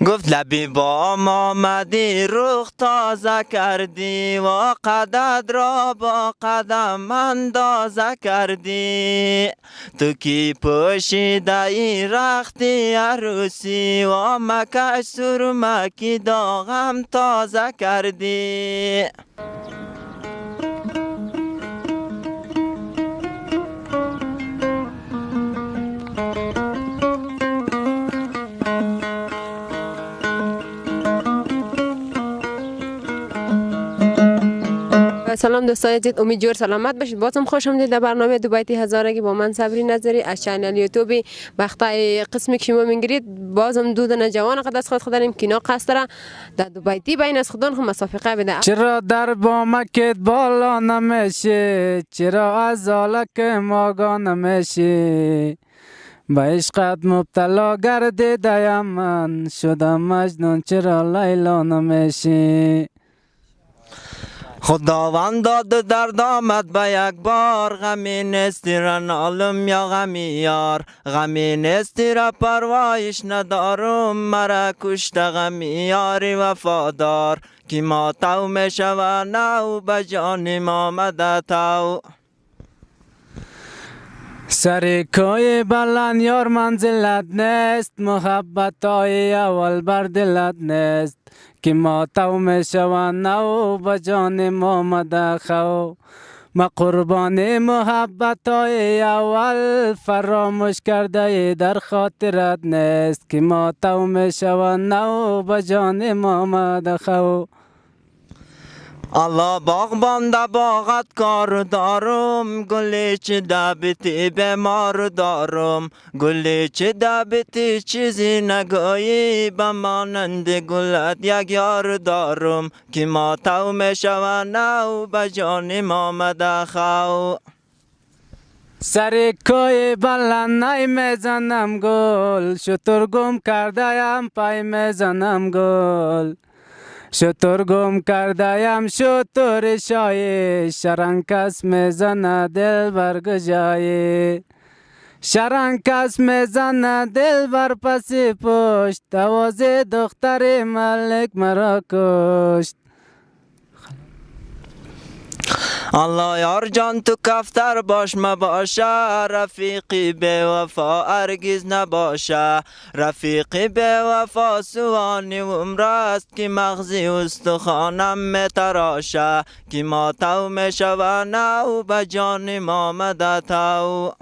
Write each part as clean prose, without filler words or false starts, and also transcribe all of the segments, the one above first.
گفت لبی بام آمدی رخ تازه کردی و قدت را با قدم اندازه کردی. تو کی پوشیده ای رختی عروسی و مکش سرمکی داغم تازه کردی. سلام دوستان عزیز، امید جور سلامت باشید. بازم خوش آمدید در برنامه دو بیتی هزارگی با من صبری نظری از چینل یوتیوب مقطع قسمی که شما میگیرید. بازم دودن جوان قد از خود داریم که اینا قصد را در دو بیتی بین از خودان هم مسافقه بده. چرا در بامکت بالا نمیشی؟ چرا از آلک ماگا نمیشی؟ به عشقت مبتلا گردیدم من، شدم مجنون چرا لیلا نمیشی؟ خداوند داد درد آمد به یک بار، غمی نیستی را نالم یا غمی یار. غمی نیستی را پروایش ندارم، مرا کشته غمی یاری وفادار. که ما تو می شود نو به جانم آمده تو. سر کوی بلند یار منزلت نیست، محبت های اول بر دلت نیست. که ما تو می شود نو به جانم آمده خو. ما قربان محبت های اول فراموش کرده در خاطرت نیست. که ما تو می شود نو به جانم آمده خو. الله باغبان در باغت کار دارم، گلی چه دبیتی بیمار دارم. گلی چه دبیتی چیزی نگویی، به مانند گلت یک یار دارم. که ما تو می شود نو به جانم آمده خو. سر کوی بلند نی میزنم گل، شتر گم کرده پای میزنم گل. شتر گم کرده شتر شای، شرنگ کس میزنه دل بر گجای. شرنگ کس میزنه دل بر پسی پشت، آواز دختر ملک مرا کشت. الله یار جان تو کفتر باش مباشه، رفیقی به وفا هرگز نباشه. رفیقی به وفا سوانی عمر است، که مغزی استخوانم می تراشه. که ما تو می شود نو به جانم آمده تو.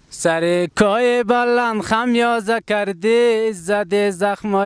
سر کوی بلند خمیازه کردی، زدی زخم